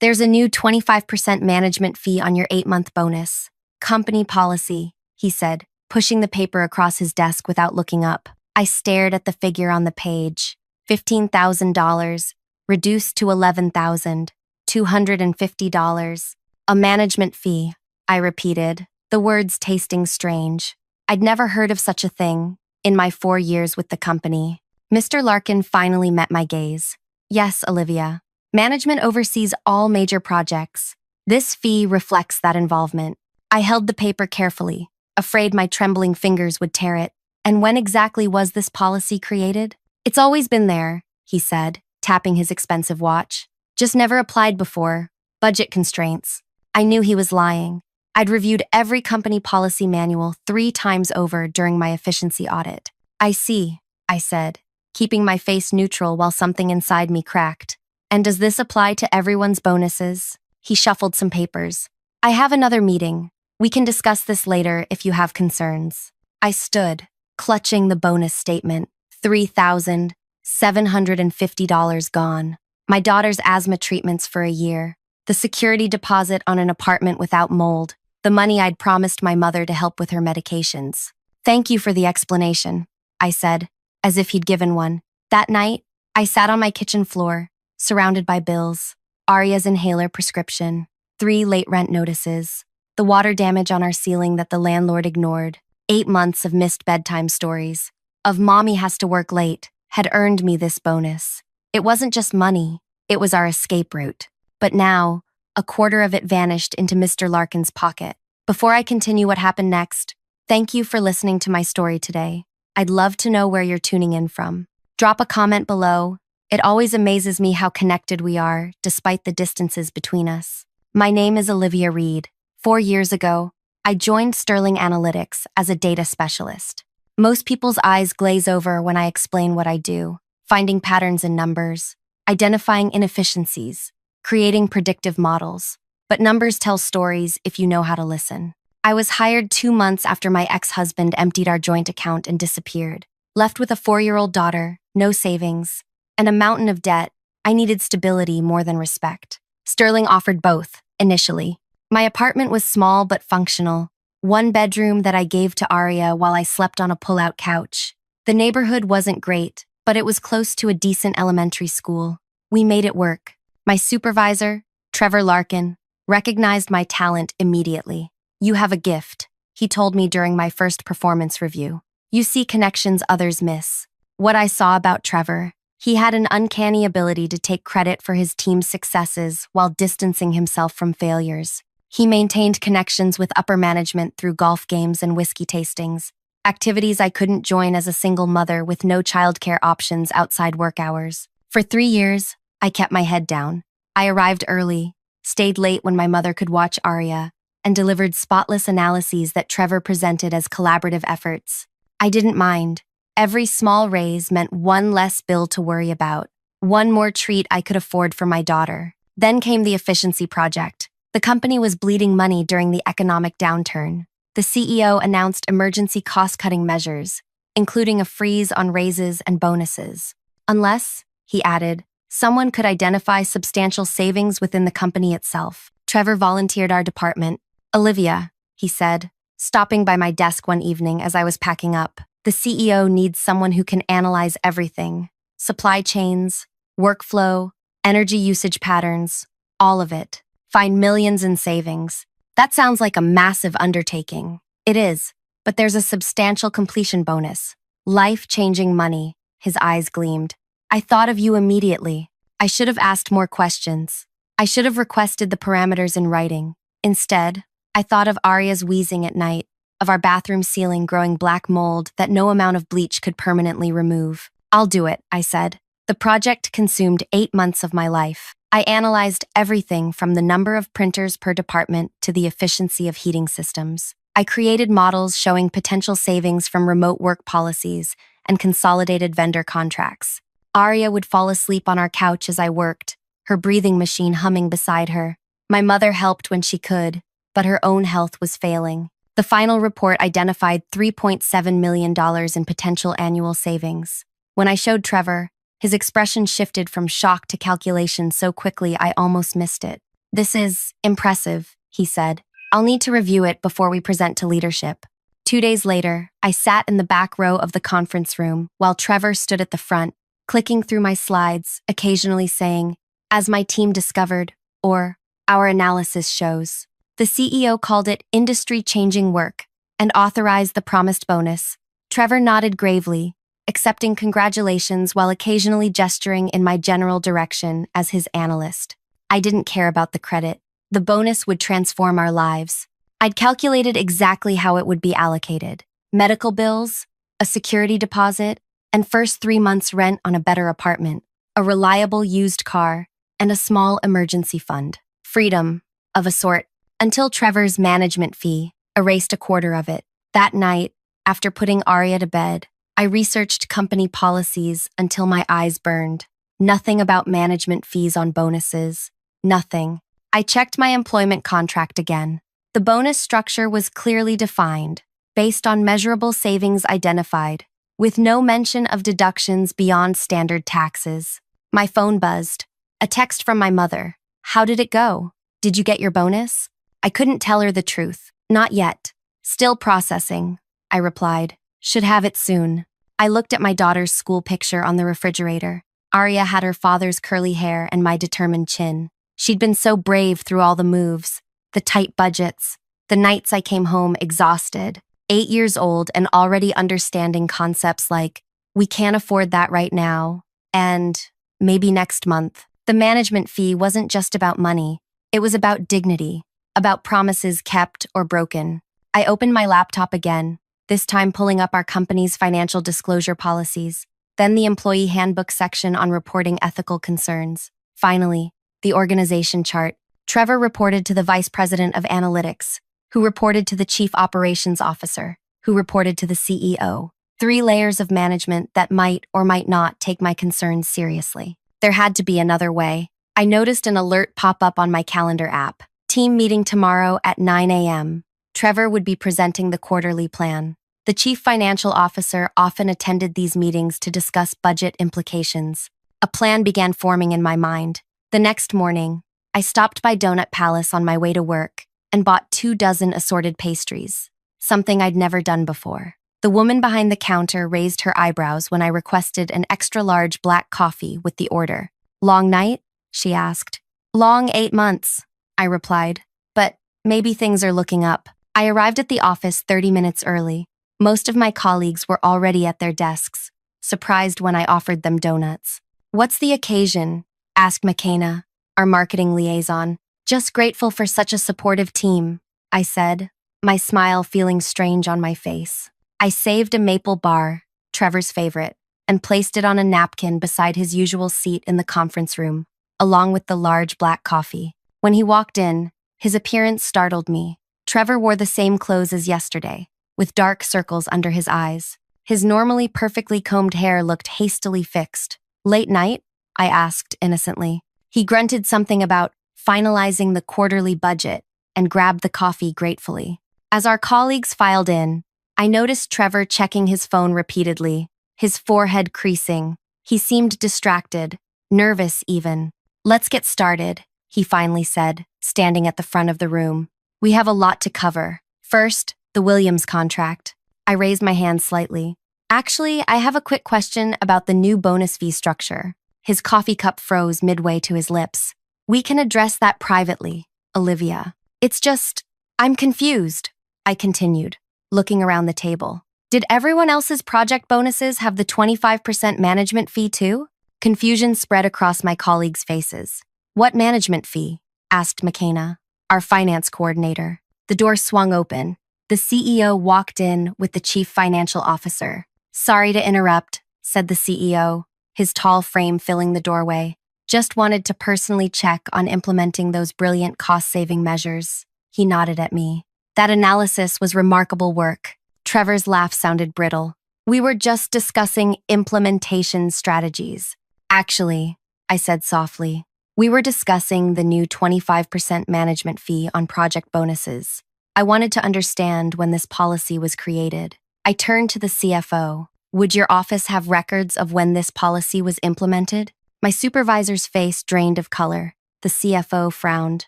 There's a new 25% management fee on your 8-month bonus. Company policy, he said, pushing the paper across his desk without looking up. I stared at the figure on the page. $15,000, reduced to $11,250. A management fee, I repeated, the words tasting strange. I'd never heard of such a thing in my 4 years with the company. Mr. Larkin finally met my gaze. Yes, Olivia. Management oversees all major projects. This fee reflects that involvement. I held the paper carefully, afraid my trembling fingers would tear it. And when exactly was this policy created? It's always been there, he said, tapping his expensive watch. Just never applied before. Budget constraints. I knew he was lying. I'd reviewed every company policy manual 3 times over during my efficiency audit. I see, I said, keeping my face neutral while something inside me cracked. And does this apply to everyone's bonuses? He shuffled some papers. I have another meeting. We can discuss this later if you have concerns. I stood, clutching the bonus statement. $3,750 gone. My daughter's asthma treatments for a year. The security deposit on an apartment without mold. The money I'd promised my mother to help with her medications. Thank you for the explanation, I said, as if he'd given one. That night, I sat on my kitchen floor, surrounded by bills, Arya's inhaler prescription, 3 late rent notices, the water damage on our ceiling that the landlord ignored, 8 months of missed bedtime stories, of mommy has to work late, had earned me this bonus. It wasn't just money, it was our escape route. But now, a quarter of it vanished into Mr. Larkin's pocket. Before I continue what happened next, thank you for listening to my story today. I'd love to know where you're tuning in from. Drop a comment below. It always amazes me how connected we are, despite the distances between us. My name is Olivia Reed. 4 years ago, I joined Sterling Analytics as a data specialist. Most people's eyes glaze over when I explain what I do, finding patterns in numbers, identifying inefficiencies, creating predictive models. But numbers tell stories if you know how to listen. I was hired 2 months after my ex-husband emptied our joint account and disappeared. Left with a 4-year-old daughter, no savings, and a mountain of debt, I needed stability more than respect. Sterling offered both, initially. My apartment was small but functional. 1 bedroom that I gave to Arya while I slept on a pull-out couch. The neighborhood wasn't great, but it was close to a decent elementary school. We made it work. My supervisor, Trevor Larkin, recognized my talent immediately. You have a gift, he told me during my first performance review. You see connections others miss. What I saw about Trevor, he had an uncanny ability to take credit for his team's successes while distancing himself from failures. He maintained connections with upper management through golf games and whiskey tastings, activities I couldn't join as a single mother with no childcare options outside work hours. For 3 years, I kept my head down. I arrived early, stayed late when my mother could watch Arya, and delivered spotless analyses that Trevor presented as collaborative efforts. I didn't mind. Every small raise meant 1 less bill to worry about, 1 more treat I could afford for my daughter. Then came the efficiency project. The company was bleeding money during the economic downturn. The CEO announced emergency cost-cutting measures, including a freeze on raises and bonuses. Unless, he added, someone could identify substantial savings within the company itself. Trevor volunteered our department. Olivia, he said, stopping by my desk one evening as I was packing up. The CEO needs someone who can analyze everything. Supply chains, workflow, energy usage patterns, all of it. Find millions in savings. That sounds like a massive undertaking. It is, but there's a substantial completion bonus. Life-changing money, his eyes gleamed. I thought of you immediately. I should have asked more questions. I should have requested the parameters in writing. Instead, I thought of Arya's wheezing at night, of our bathroom ceiling growing black mold that no amount of bleach could permanently remove. I'll do it, I said. The project consumed 8 months of my life. I analyzed everything from the number of printers per department to the efficiency of heating systems. I created models showing potential savings from remote work policies and consolidated vendor contracts. Arya would fall asleep on our couch as I worked, her breathing machine humming beside her. My mother helped when she could, but her own health was failing. The final report identified $3.7 million in potential annual savings. When I showed Trevor, his expression shifted from shock to calculation so quickly I almost missed it. This is impressive, he said. I'll need to review it before we present to leadership. 2 days later, I sat in the back row of the conference room while Trevor stood at the front, clicking through my slides, occasionally saying, "As my team discovered," or "Our analysis shows." The CEO called it industry-changing work and authorized the promised bonus. Trevor nodded gravely, accepting congratulations while occasionally gesturing in my general direction as his analyst. I didn't care about the credit. The bonus would transform our lives. I'd calculated exactly how it would be allocated. Medical bills, a security deposit, and first 3 months' rent on a better apartment, a reliable used car, and a small emergency fund. Freedom, of a sort, until Trevor's management fee erased a quarter of it. That night, after putting Arya to bed, I researched company policies until my eyes burned. Nothing about management fees on bonuses. Nothing. I checked my employment contract again. The bonus structure was clearly defined, based on measurable savings identified, with no mention of deductions beyond standard taxes. My phone buzzed. A text from my mother. "How did it go? Did you get your bonus?" I couldn't tell her the truth. "Not yet. Still processing," I replied. "Should have it soon." I looked at my daughter's school picture on the refrigerator. Arya had her father's curly hair and my determined chin. She'd been so brave through all the moves, the tight budgets, the nights I came home exhausted, 8 years old and already understanding concepts like, "We can't afford that right now," and "maybe next month." The management fee wasn't just about money. It was about dignity, about promises kept or broken. I opened my laptop again, this time pulling up our company's financial disclosure policies, then the employee handbook section on reporting ethical concerns. Finally, the organization chart. Trevor reported to the vice president of analytics, who reported to the chief operations officer, who reported to the CEO. 3 layers of management that might or might not take my concerns seriously. There had to be another way. I noticed an alert pop up on my calendar app. Team meeting tomorrow at 9 a.m. Trevor would be presenting the quarterly plan. The chief financial officer often attended these meetings to discuss budget implications. A plan began forming in my mind. The next morning, I stopped by Donut Palace on my way to work and bought 2 dozen assorted pastries, something I'd never done before. The woman behind the counter raised her eyebrows when I requested an extra-large black coffee with the order. "Long night?" she asked. "Long 8 months," I replied. "But maybe things are looking up." I arrived at the office 30 minutes early. Most of my colleagues were already at their desks, surprised when I offered them donuts. "What's the occasion?" asked McKenna, our marketing liaison. "Just grateful for such a supportive team," I said, my smile feeling strange on my face. I saved a maple bar, Trevor's favorite, and placed it on a napkin beside his usual seat in the conference room, along with the large black coffee. When he walked in, his appearance startled me. Trevor wore the same clothes as yesterday, with dark circles under his eyes. His normally perfectly combed hair looked hastily fixed. "Late night?" I asked innocently. He grunted something about finalizing the quarterly budget and grabbed the coffee gratefully. As our colleagues filed in, I noticed Trevor checking his phone repeatedly, his forehead creasing. He seemed distracted, nervous even. "Let's get started," he finally said, standing at the front of the room. "We have a lot to cover. First, the Williams contract." I raised my hand slightly. "Actually, I have a quick question about the new bonus fee structure." His coffee cup froze midway to his lips. "We can address that privately, Olivia. It's just, I'm confused," I continued, looking around the table. "Did everyone else's project bonuses have the 25% management fee too?" Confusion spread across my colleagues' faces. "What management fee?" asked McKenna, our finance coordinator. The door swung open. The CEO walked in with the chief financial officer. "Sorry to interrupt," said the CEO, his tall frame filling the doorway. "Just wanted to personally check on implementing those brilliant cost-saving measures." He nodded at me. "That analysis was remarkable work." Trevor's laugh sounded brittle. "We were just discussing implementation strategies." "Actually," I said softly, "we were discussing the new 25% management fee on project bonuses. I wanted to understand when this policy was created." I turned to the CFO. "Would your office have records of when this policy was implemented?" My supervisor's face drained of color. The CFO frowned.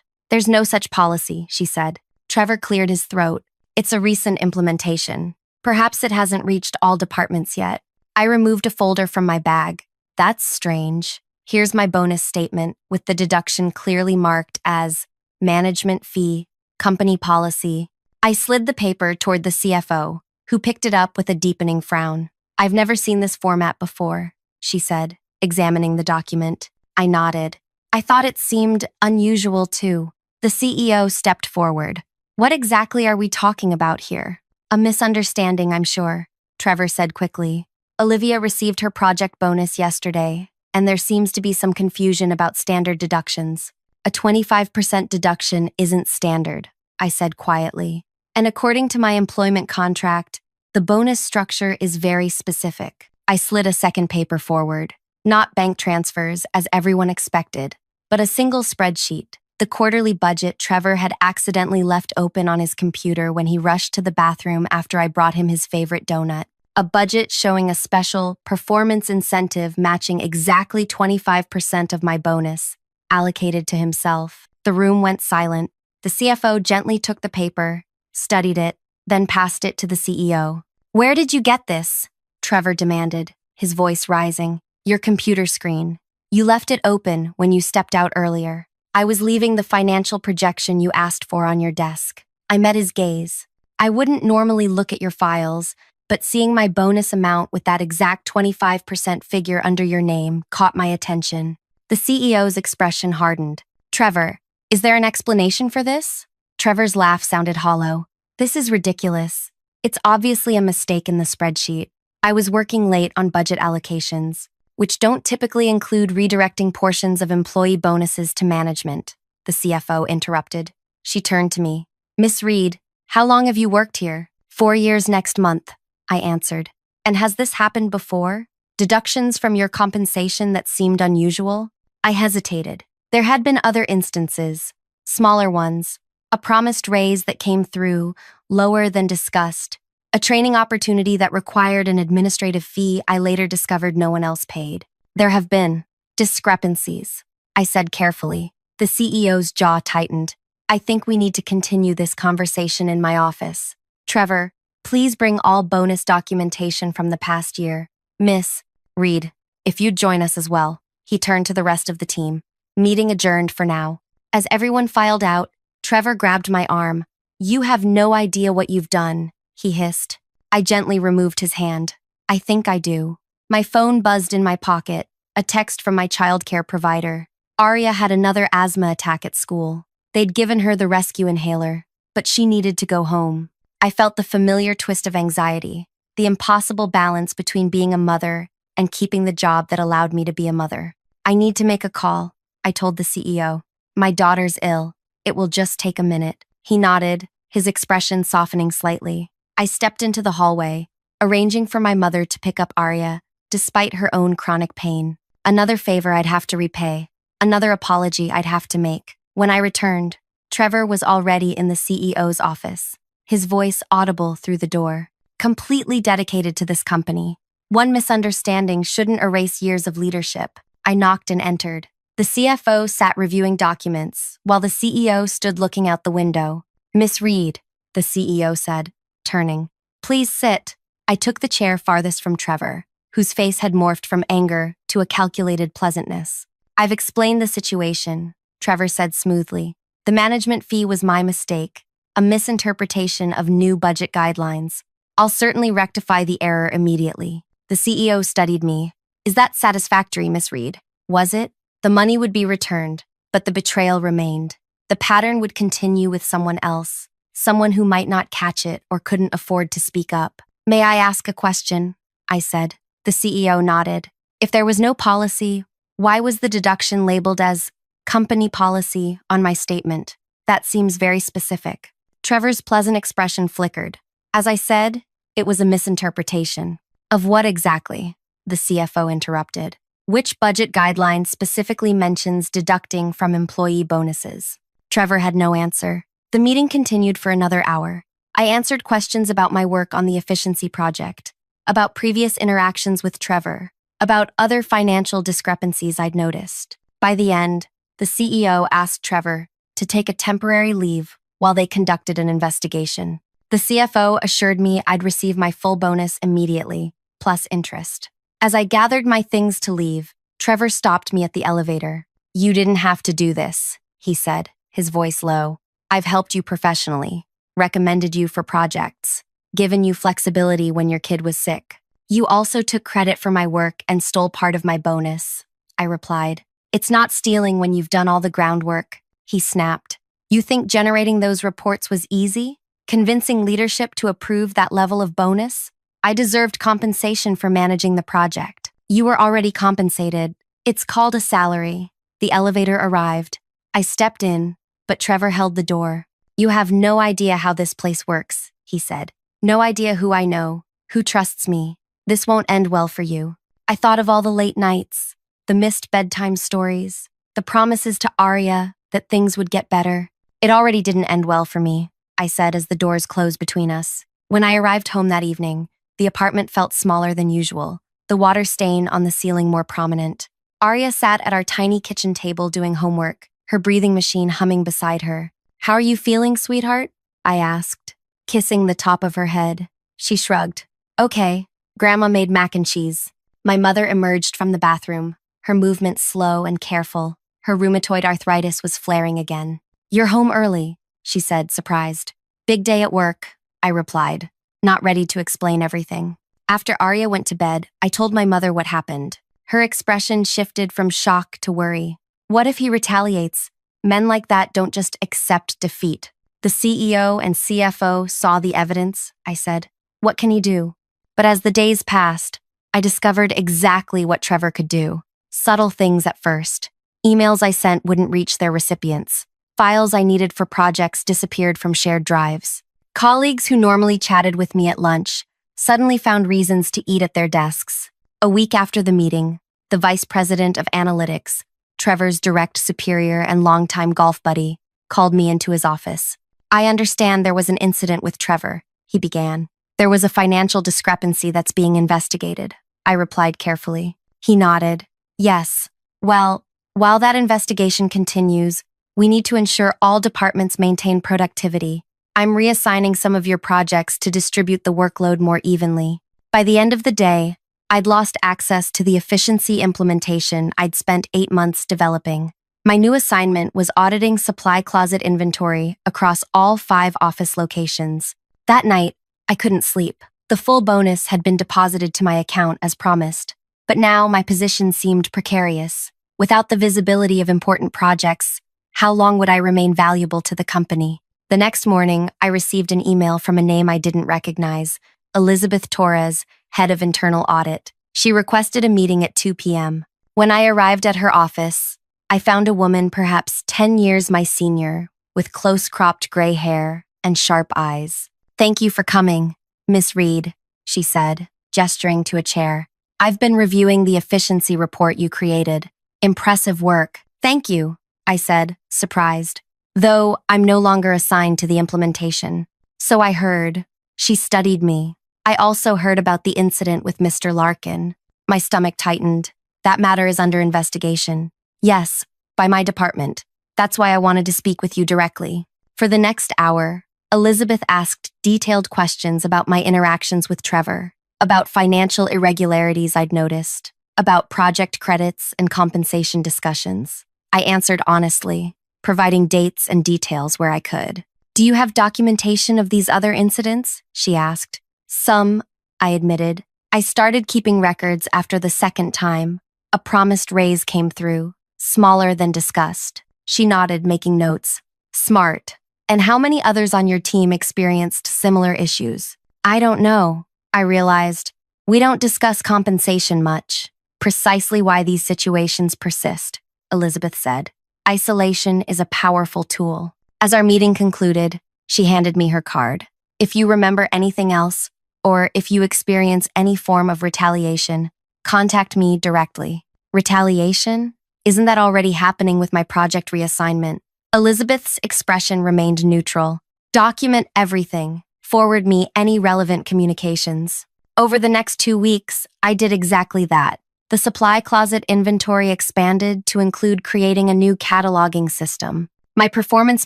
There's no such policy, she said. Trevor cleared his throat. It's a recent implementation. Perhaps it hasn't reached all departments yet. I removed a folder from my bag. That's strange. Here's my bonus statement with the deduction clearly marked as management fee, company policy. I slid the paper toward the CFO, who picked it up with a deepening frown. I've never seen this format before, she said, examining the document. I nodded. I thought it seemed unusual too. The CEO stepped forward. What exactly are we talking about here? A misunderstanding, I'm sure, Trevor said quickly. Olivia received her project bonus yesterday, and there seems to be some confusion about standard deductions. A 25% deduction isn't standard, I said quietly. And according to my employment contract, the bonus structure is very specific. I slid a second paper forward. Not bank transfers, as everyone expected, but a single spreadsheet. The quarterly budget Trevor had accidentally left open on his computer when he rushed to the bathroom after I brought him his favorite donut. A budget showing a special performance incentive matching exactly 25% of my bonus, allocated to himself. The room went silent. The CFO gently took the paper, studied it, then passed it to the CEO. Where did you get this? Trevor demanded, his voice rising. Your computer screen. You left it open when you stepped out earlier. I was leaving the financial projection you asked for on your desk. I met his gaze. I wouldn't normally look at your files, but seeing my bonus amount with that exact 25% figure under your name caught my attention. The CEO's expression hardened. Trevor, is there an explanation for this? Trevor's laugh sounded hollow. This is ridiculous. It's obviously a mistake in the spreadsheet. I was working late on budget allocations, which don't typically include redirecting portions of employee bonuses to management, the CFO interrupted. She turned to me. Miss Reed, how long have you worked here? 4 years next month, I answered. And has this happened before? Deductions from your compensation that seemed unusual? I hesitated. There had been other instances, smaller ones, a promised raise that came through, lower than discussed, a training opportunity that required an administrative fee I later discovered no one else paid. There have been discrepancies, I said carefully. The CEO's jaw tightened. I think we need to continue this conversation in my office. Trevor, please bring all bonus documentation from the past year. Miss Reed, if you'd join us as well. He turned to the rest of the team. Meeting adjourned for now. As everyone filed out, Trevor grabbed my arm. You have no idea what you've done, he hissed. I gently removed his hand. I think I do. My phone buzzed in my pocket, a text from my childcare provider. Arya had another asthma attack at school. They'd given her the rescue inhaler, but she needed to go home. I felt the familiar twist of anxiety, the impossible balance between being a mother and keeping the job that allowed me to be a mother. I need to make a call, I told the CEO. My daughter's ill. It will just take a minute. He nodded, his expression softening slightly. I stepped into the hallway, arranging for my mother to pick up Arya, despite her own chronic pain. Another favor I'd have to repay, another apology I'd have to make. When I returned, Trevor was already in the CEO's office, his voice audible through the door. Completely dedicated to this company. One misunderstanding shouldn't erase years of leadership. I knocked and entered. The CFO sat reviewing documents, while the CEO stood looking out the window. Miss Reed, the CEO said, turning. Please sit. I took the chair farthest from Trevor, whose face had morphed from anger to a calculated pleasantness. I've explained the situation, Trevor said smoothly. The management fee was my mistake, a misinterpretation of new budget guidelines. I'll certainly rectify the error immediately. The CEO studied me. Is that satisfactory, Miss Reed? Was it? The money would be returned, but the betrayal remained. The pattern would continue with someone else, someone who might not catch it or couldn't afford to speak up. May I ask a question? I said. The CEO nodded. If there was no policy, why was the deduction labeled as company policy on my statement? That seems very specific. Trevor's pleasant expression flickered. As I said, it was a misinterpretation. Of what exactly? The CFO interrupted. Which budget guideline specifically mentions deducting from employee bonuses? Trevor had no answer. The meeting continued for another hour. I answered questions about my work on the efficiency project, about previous interactions with Trevor, about other financial discrepancies I'd noticed. By the end, the CEO asked Trevor to take a temporary leave while they conducted an investigation. The CFO assured me I'd receive my full bonus immediately, plus interest. As I gathered my things to leave, Trevor stopped me at the elevator. "You didn't have to do this," he said, his voice low. "I've helped you professionally, recommended you for projects, given you flexibility when your kid was sick. You also took credit for my work and stole part of my bonus," I replied. "It's not stealing when you've done all the groundwork," he snapped. "You think generating those reports was easy? Convincing leadership to approve that level of bonus? I deserved compensation for managing the project. You were already compensated. It's called a salary." The elevator arrived. I stepped in, but Trevor held the door. "You have no idea how this place works," he said. "No idea who I know, who trusts me. This won't end well for you." I thought of all the late nights, the missed bedtime stories, the promises to Arya that things would get better. "It already didn't end well for me," I said as the doors closed between us. When I arrived home that evening, the apartment felt smaller than usual, the water stain on the ceiling more prominent. Arya sat at our tiny kitchen table doing homework, her breathing machine humming beside her. "How are you feeling, sweetheart?" I asked, kissing the top of her head. She shrugged. "Okay." Grandma made mac and cheese. My mother emerged from the bathroom, her movements slow and careful. Her rheumatoid arthritis was flaring again. "You're home early," she said, surprised. "Big day at work," I replied, not ready to explain everything. After Arya went to bed, I told my mother what happened. Her expression shifted from shock to worry. "What if he retaliates? Men like that don't just accept defeat." "The CEO and CFO saw the evidence," I said. "What can he do?" But as the days passed, I discovered exactly what Trevor could do. Subtle things at first. Emails I sent wouldn't reach their recipients. Files I needed for projects disappeared from shared drives. Colleagues who normally chatted with me at lunch suddenly found reasons to eat at their desks. A week after the meeting, the vice president of analytics, Trevor's direct superior and longtime golf buddy, called me into his office. "I understand there was an incident with Trevor," he began. "There was a financial discrepancy that's being investigated," I replied carefully. He nodded. "Yes. Well, while that investigation continues, we need to ensure all departments maintain productivity. I'm reassigning some of your projects to distribute the workload more evenly." By the end of the day, I'd lost access to the efficiency implementation I'd spent 8 months developing. My new assignment was auditing supply closet inventory across all 5 office locations. That night, I couldn't sleep. The full bonus had been deposited to my account as promised, but now my position seemed precarious. Without the visibility of important projects, how long would I remain valuable to the company? The next morning, I received an email from a name I didn't recognize, Elizabeth Torres, head of internal audit. She requested a meeting at 2 p.m. When I arrived at her office, I found a woman perhaps 10 years my senior, with close-cropped gray hair and sharp eyes. "Thank you for coming, Miss Reed," she said, gesturing to a chair. "I've been reviewing the efficiency report you created. Impressive work." "Thank you," I said, surprised. "Though I'm no longer assigned to the implementation." "So I heard." She studied me. "I also heard about the incident with Mr. Larkin." My stomach tightened. "That matter is under investigation." "Yes, by my department. That's why I wanted to speak with you directly." For the next hour, Elizabeth asked detailed questions about my interactions with Trevor, about financial irregularities I'd noticed, about project credits and compensation discussions. I answered honestly, providing dates and details where I could. "Do you have documentation of these other incidents?" she asked. "Some," I admitted. "I started keeping records after the second time. A promised raise came through, smaller than discussed." She nodded, making notes. "Smart. And how many others on your team experienced similar issues?" "I don't know," I realized. "We don't discuss compensation much." "Precisely why these situations persist," Elizabeth said. "Isolation is a powerful tool." As our meeting concluded, she handed me her card. "If you remember anything else, or if you experience any form of retaliation, contact me directly." "Retaliation? Isn't that already happening with my project reassignment?" Elizabeth's expression remained neutral. "Document everything. Forward me any relevant communications." Over the next 2 weeks, I did exactly that. The supply closet inventory expanded to include creating a new cataloging system. My performance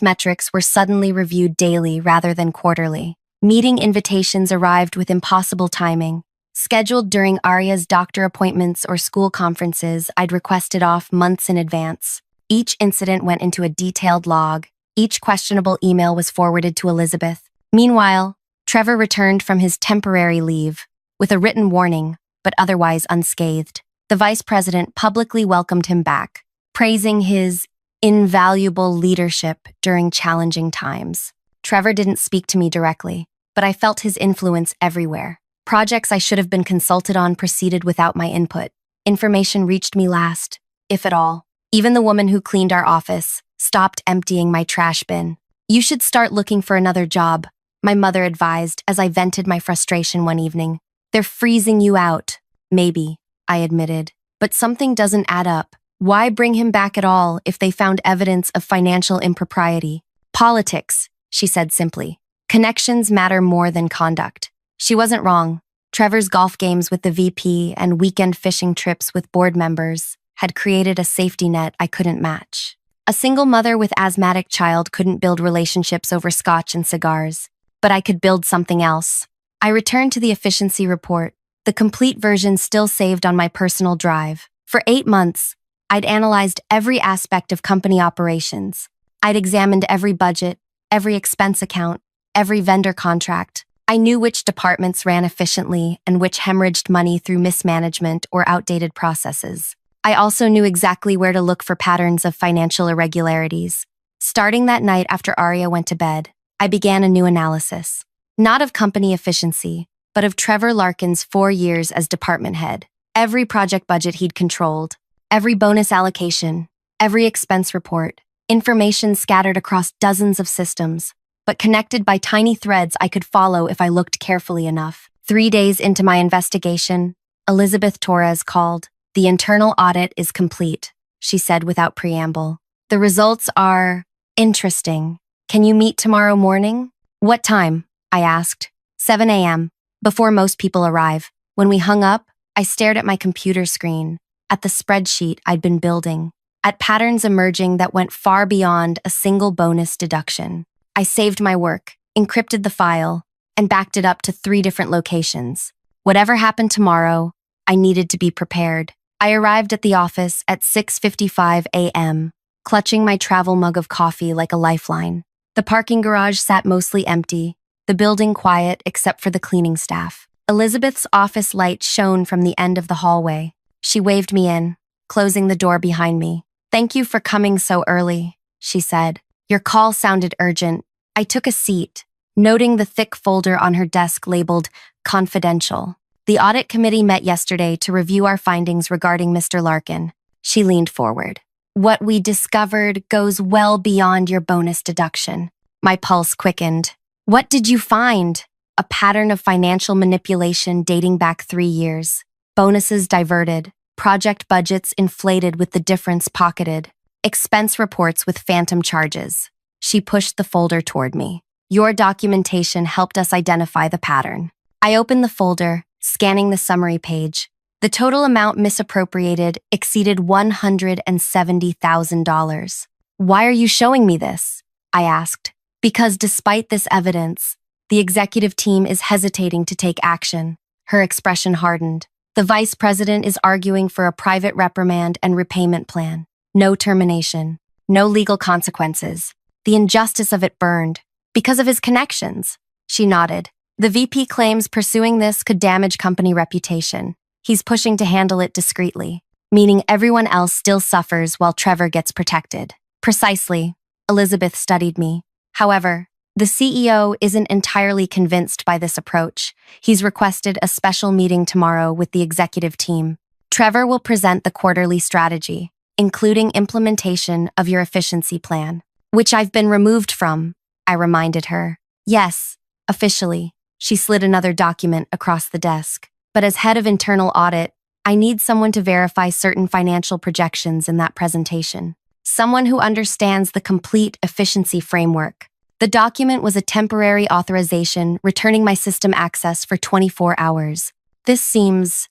metrics were suddenly reviewed daily rather than quarterly. Meeting invitations arrived with impossible timing. Scheduled during Arya's doctor appointments or school conferences, I'd requested off months in advance. Each incident went into a detailed log. Each questionable email was forwarded to Elizabeth. Meanwhile, Trevor returned from his temporary leave with a written warning, but otherwise unscathed. The vice president publicly welcomed him back, praising his invaluable leadership during challenging times. Trevor didn't speak to me directly, but I felt his influence everywhere. Projects I should have been consulted on proceeded without my input. Information reached me last, if at all. Even the woman who cleaned our office stopped emptying my trash bin. "You should start looking for another job," my mother advised as I vented my frustration one evening. "They're freezing you out." "Maybe," I admitted, "but something doesn't add up. Why bring him back at all if they found evidence of financial impropriety?" "Politics," she said simply. "Connections matter more than conduct." She wasn't wrong. Trevor's golf games with the VP and weekend fishing trips with board members had created a safety net I couldn't match. A single mother with asthmatic child couldn't build relationships over scotch and cigars, but I could build something else. I returned to the efficiency report, the complete version still saved on my personal drive. For 8 months, I'd analyzed every aspect of company operations. I'd examined every budget, every expense account, every vendor contract. I knew which departments ran efficiently and which hemorrhaged money through mismanagement or outdated processes. I also knew exactly where to look for patterns of financial irregularities. Starting that night after Arya went to bed, I began a new analysis. Not of company efficiency, but of Trevor Larkin's 4 years as department head. Every project budget he'd controlled, every bonus allocation, every expense report, information scattered across dozens of systems, but connected by tiny threads I could follow if I looked carefully enough. 3 days into my investigation, Elizabeth Torres called. "The internal audit is complete," she said without preamble. "The results are interesting. Can you meet tomorrow morning?" "What time?" I asked. 7 a.m., before most people arrive. When we hung up, I stared at my computer screen, at the spreadsheet I'd been building, at patterns emerging that went far beyond a single bonus deduction. I saved my work, encrypted the file, and backed it up to 3 different locations. Whatever happened tomorrow, I needed to be prepared. I arrived at the office at 6:55 a.m., clutching my travel mug of coffee like a lifeline. The parking garage sat mostly empty, the building quiet except for the cleaning staff. Elizabeth's office light shone from the end of the hallway. She waved me in, closing the door behind me. "Thank you for coming so early," she said. "Your call sounded urgent." I took a seat, noting the thick folder on her desk labeled "Confidential." "The audit committee met yesterday to review our findings regarding Mr. Larkin." She leaned forward. "What we discovered goes well beyond your bonus deduction." My pulse quickened. "What did you find?" "A pattern of financial manipulation dating back 3 years. Bonuses diverted, project budgets inflated with the difference pocketed, expense reports with phantom charges." She pushed the folder toward me. "Your documentation helped us identify the pattern." I opened the folder, scanning the summary page. The total amount misappropriated exceeded $170,000. "Why are you showing me this?" I asked. "Because despite this evidence, the executive team is hesitating to take action." Her expression hardened. "The vice president is arguing for a private reprimand and repayment plan. No termination, no legal consequences. The injustice of it burned. Because of his connections." She nodded. "The VP claims pursuing this could damage company reputation. He's pushing to handle it discreetly, meaning everyone else still suffers while Trevor gets protected." "Precisely." Elizabeth studied me. "However, the CEO isn't entirely convinced by this approach. He's requested a special meeting tomorrow with the executive team. Trevor will present the quarterly strategy, including implementation of your efficiency plan." "Which I've been removed from," I reminded her. "Yes, officially." She slid another document across the desk. "But as head of internal audit, I need someone to verify certain financial projections in that presentation. Someone who understands the complete efficiency framework." The document was a temporary authorization returning my system access for 24 hours. "This seems,"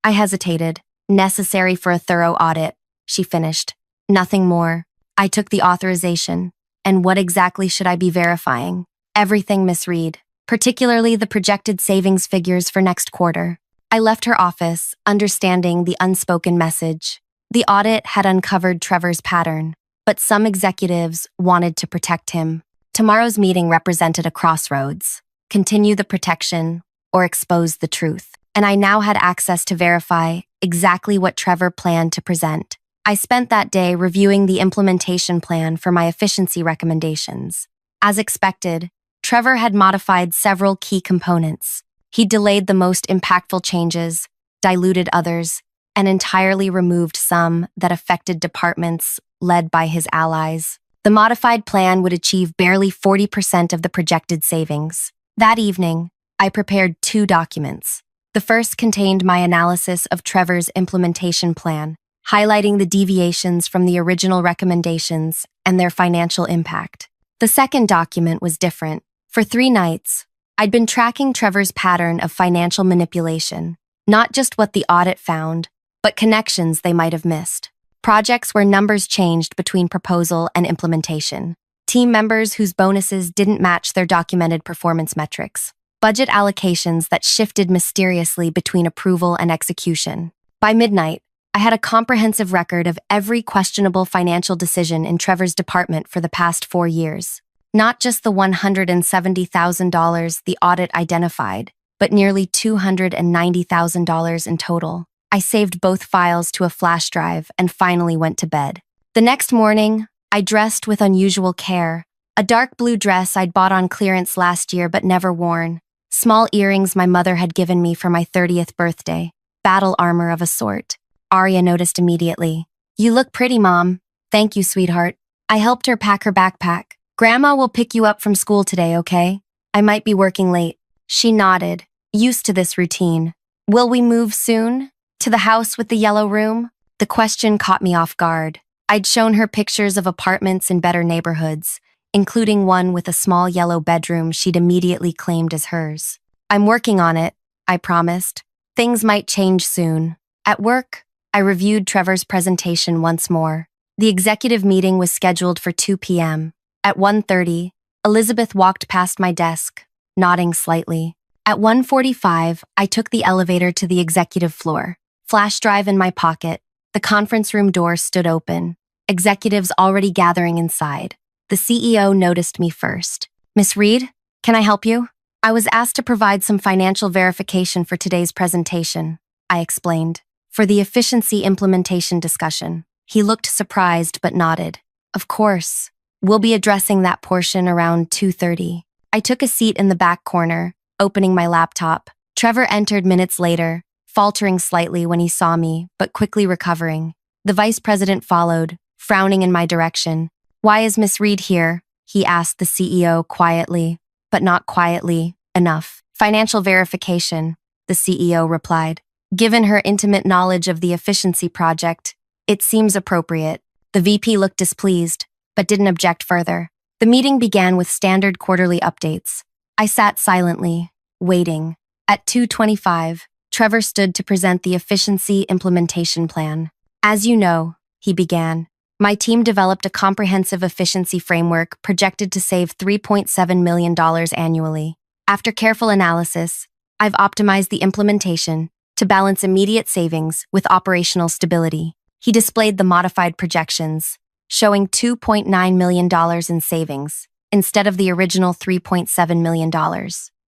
I hesitated, "necessary for a thorough audit," she finished. "Nothing more." I took the authorization, And what exactly should I be verifying? Everything, Miss Reed, particularly the projected savings figures for next quarter. I left her office, understanding the unspoken message. The audit had uncovered Trevor's pattern, but some executives wanted to protect him. Tomorrow's meeting represented a crossroads: continue the protection or expose the truth. And I now had access to verify exactly what Trevor planned to present. I spent that day reviewing the implementation plan for my efficiency recommendations. As expected, Trevor had modified several key components. He delayed the most impactful changes, diluted others, and entirely removed some that affected departments led by his allies. The modified plan would achieve barely 40% of the projected savings. That evening, I prepared 2 documents. The first contained my analysis of Trevor's implementation plan, highlighting the deviations from the original recommendations and their financial impact. The second document was different. For 3 nights, I'd been tracking Trevor's pattern of financial manipulation, not just what the audit found, but connections they might have missed. Projects where numbers changed between proposal and implementation. Team members whose bonuses didn't match their documented performance metrics. Budget allocations that shifted mysteriously between approval and execution. By midnight, I had a comprehensive record of every questionable financial decision in Trevor's department for the past 4 years. Not just the $170,000 the audit identified, but nearly $290,000 in total. I saved both files to a flash drive and finally went to bed. The next morning, I dressed with unusual care. A dark blue dress I'd bought on clearance last year but never worn. Small earrings my mother had given me for my 30th birthday. Battle armor of a sort. Arya noticed immediately. "You look pretty, Mom." "Thank you, sweetheart." I helped her pack her backpack. "Grandma will pick you up from school today, okay? I might be working late." She nodded, used to this routine. "Will we move soon? To the house with the yellow room?" The question caught me off guard. I'd shown her pictures of apartments in better neighborhoods, including one with a small yellow bedroom she'd immediately claimed as hers. "I'm working on it," I promised. "Things might change soon." At work, I reviewed Trevor's presentation once more. The executive meeting was scheduled for 2 p.m. At 1:30, Elizabeth walked past my desk, nodding slightly. At 1:45, I took the elevator to the executive floor. Flash drive in my pocket, the conference room door stood open. Executives already gathering inside. The CEO noticed me first. "Miss Reed, can I help you?" "I was asked to provide some financial verification for today's presentation," I explained. "For the efficiency implementation discussion." He looked surprised but nodded. "Of course. We'll be addressing that portion around 2:30. I took a seat in the back corner, opening my laptop. Trevor entered minutes later, faltering slightly when he saw me, but quickly recovering. The vice president followed, frowning in my direction. "Why is Miss Reed here?" he asked the CEO quietly, but not quietly enough. "Financial verification," the CEO replied. "Given her intimate knowledge of the efficiency project, it seems appropriate." The VP looked displeased, but didn't object further. The meeting began with standard quarterly updates. I sat silently, waiting. At 2:25, Trevor stood to present the efficiency implementation plan. "As you know," he began, "my team developed a comprehensive efficiency framework projected to save $3.7 million annually. After careful analysis, I've optimized the implementation to balance immediate savings with operational stability." He displayed the modified projections, showing $2.9 million in savings, instead of the original $3.7 million.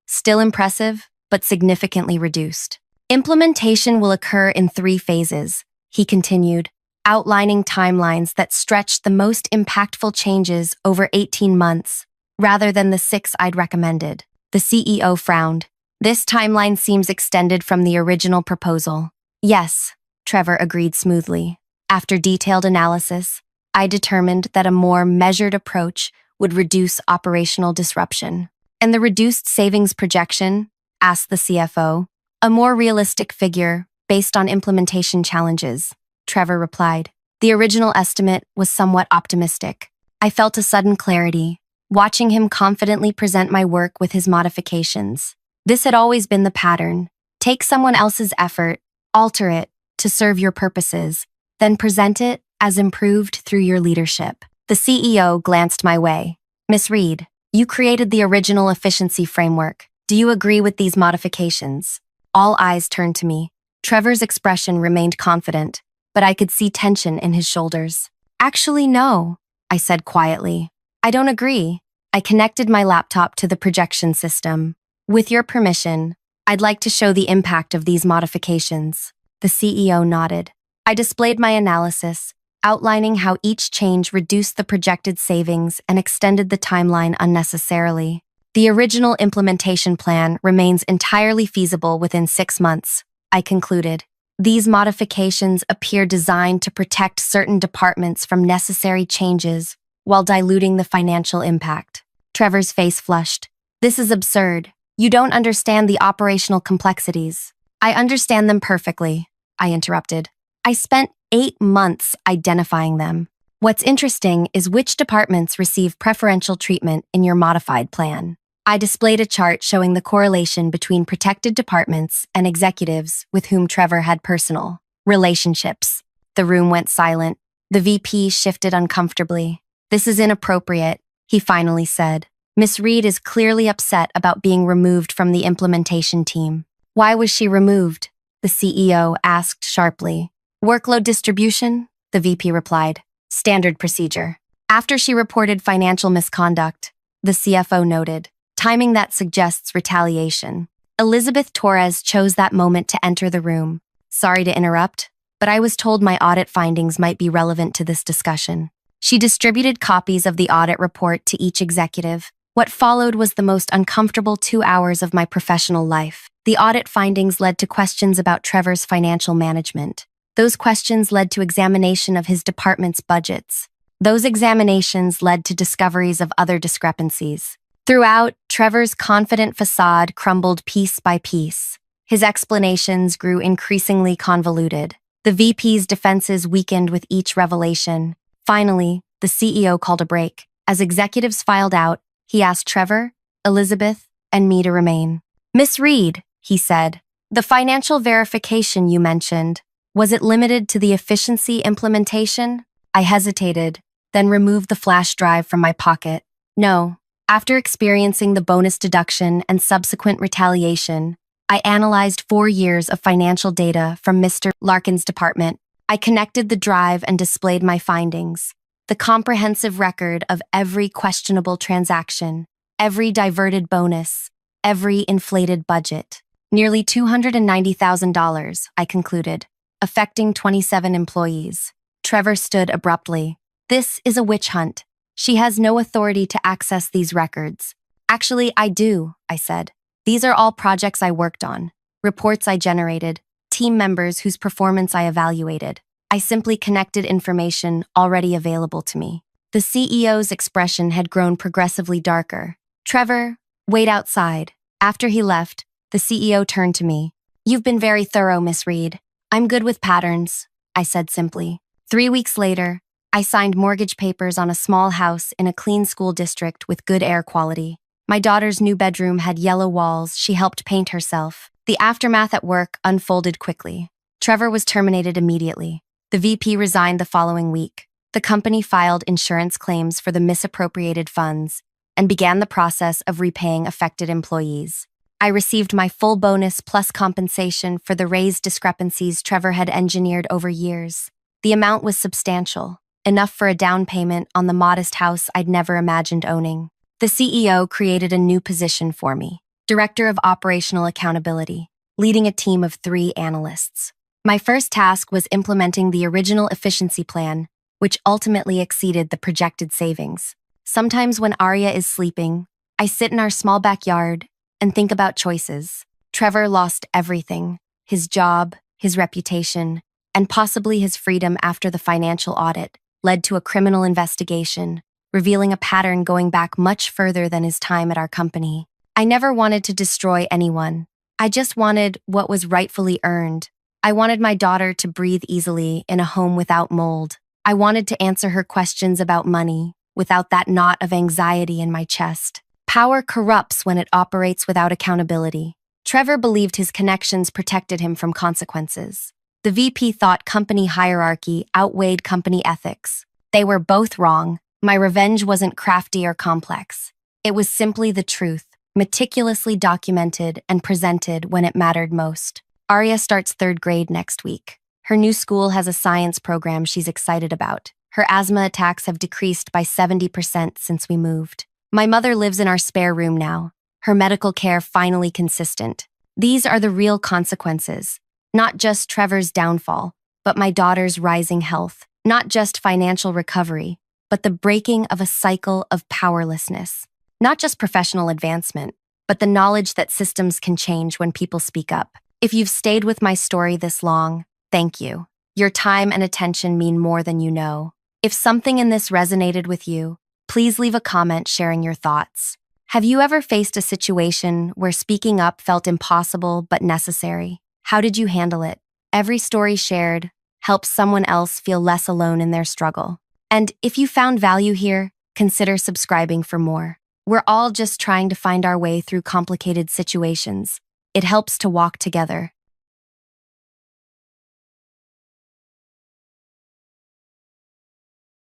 Still impressive, but significantly reduced. "Implementation will occur in 3 phases, he continued, outlining timelines that stretched the most impactful changes over 18 months, rather than the 6 I'd recommended. The CEO frowned. "This timeline seems extended from the original proposal." "Yes," Trevor agreed smoothly. After detailed analysis, I determined that a more measured approach would reduce operational disruption. "And the reduced savings projection?" asked the CFO. "A more realistic figure, based on implementation challenges," Trevor replied. The original estimate was somewhat optimistic. I felt a sudden clarity, watching him confidently present my work with his modifications. This had always been the pattern. Take someone else's effort, alter it, to serve your purposes, then present it as improved through your leadership. The CEO glanced my way. Miss Reed, you created the original efficiency framework. Do you agree with these modifications? All eyes turned to me. Trevor's expression remained confident, but I could see tension in his shoulders. Actually, no, I said quietly. I don't agree. I connected my laptop to the projection system. With your permission, I'd like to show the impact of these modifications. The CEO nodded. I displayed my analysis, outlining how each change reduced the projected savings and extended the timeline unnecessarily. The original implementation plan remains entirely feasible within 6 months, I concluded. These modifications appear designed to protect certain departments from necessary changes while diluting the financial impact. Trevor's face flushed. This is absurd. You don't understand the operational complexities. I understand them perfectly, I interrupted. I spent 8 months identifying them. What's interesting is which departments receive preferential treatment in your modified plan. I displayed a chart showing the correlation between protected departments and executives with whom Trevor had personal relationships. The room went silent. The VP shifted uncomfortably. This is inappropriate, he finally said. Miss Reed is clearly upset about being removed from the implementation team. Why was she removed? The CEO asked sharply. Workload distribution? The VP replied. Standard procedure. After she reported financial misconduct, the CFO noted, timing that suggests retaliation. Elizabeth Torres chose that moment to enter the room. Sorry to interrupt, but I was told my audit findings might be relevant to this discussion. She distributed copies of the audit report to each executive. What followed was the most uncomfortable 2 hours of my professional life. The audit findings led to questions about Trevor's financial management. Those questions led to examination of his department's budgets. Those examinations led to discoveries of other discrepancies. Throughout, Trevor's confident facade crumbled piece by piece. His explanations grew increasingly convoluted. The VP's defenses weakened with each revelation. Finally, the CEO called a break. As executives filed out, he asked Trevor, Elizabeth, and me to remain. Miss Reed, he said, the financial verification you mentioned, was it limited to the efficiency implementation? I hesitated, then removed the flash drive from my pocket. No. After experiencing the bonus deduction and subsequent retaliation, I analyzed 4 years of financial data from Mr. Larkin's department. I connected the drive and displayed my findings. The comprehensive record of every questionable transaction, every diverted bonus, every inflated budget. Nearly $290,000, I concluded, affecting 27 employees. Trevor stood abruptly. This is a witch hunt. She has no authority to access these records. Actually, I do, I said. These are all projects I worked on, reports I generated, team members whose performance I evaluated. I simply connected information already available to me. The CEO's expression had grown progressively darker. Trevor, wait outside. After he left, the CEO turned to me. You've been very thorough, Miss Reed. I'm good with patterns, I said simply. 3 weeks later, I signed mortgage papers on a small house in a clean school district with good air quality. My daughter's new bedroom had yellow walls she helped paint herself. The aftermath at work unfolded quickly. Trevor was terminated immediately. The VP resigned the following week. The company filed insurance claims for the misappropriated funds and began the process of repaying affected employees. I received my full bonus plus compensation for the raised discrepancies Trevor had engineered over years. The amount was substantial, enough for a down payment on the modest house I'd never imagined owning. The CEO created a new position for me, Director of Operational Accountability, leading a team of 3 analysts. My first task was implementing the original efficiency plan, which ultimately exceeded the projected savings. Sometimes when Arya is sleeping, I sit in our small backyard and think about choices. Trevor lost everything, his job, his reputation, and possibly his freedom after the financial audit led to a criminal investigation, revealing a pattern going back much further than his time at our company. I never wanted to destroy anyone. I just wanted what was rightfully earned. I wanted my daughter to breathe easily in a home without mold. I wanted to answer her questions about money without that knot of anxiety in my chest. Power corrupts when it operates without accountability. Trevor believed his connections protected him from consequences. The VP thought company hierarchy outweighed company ethics. They were both wrong. My revenge wasn't crafty or complex. It was simply the truth, meticulously documented and presented when it mattered most. Arya starts third grade next week. Her new school has a science program she's excited about. Her asthma attacks have decreased by 70% since we moved. My mother lives in our spare room now, her medical care finally consistent. These are the real consequences, not just Trevor's downfall, but my daughter's rising health, not just financial recovery, but the breaking of a cycle of powerlessness. Not just professional advancement, but the knowledge that systems can change when people speak up. If you've stayed with my story this long, thank you. Your time and attention mean more than you know. If something in this resonated with you, please leave a comment sharing your thoughts. Have you ever faced a situation where speaking up felt impossible but necessary? How did you handle it? Every story shared helps someone else feel less alone in their struggle. And if you found value here, consider subscribing for more. We're all just trying to find our way through complicated situations. It helps to walk together.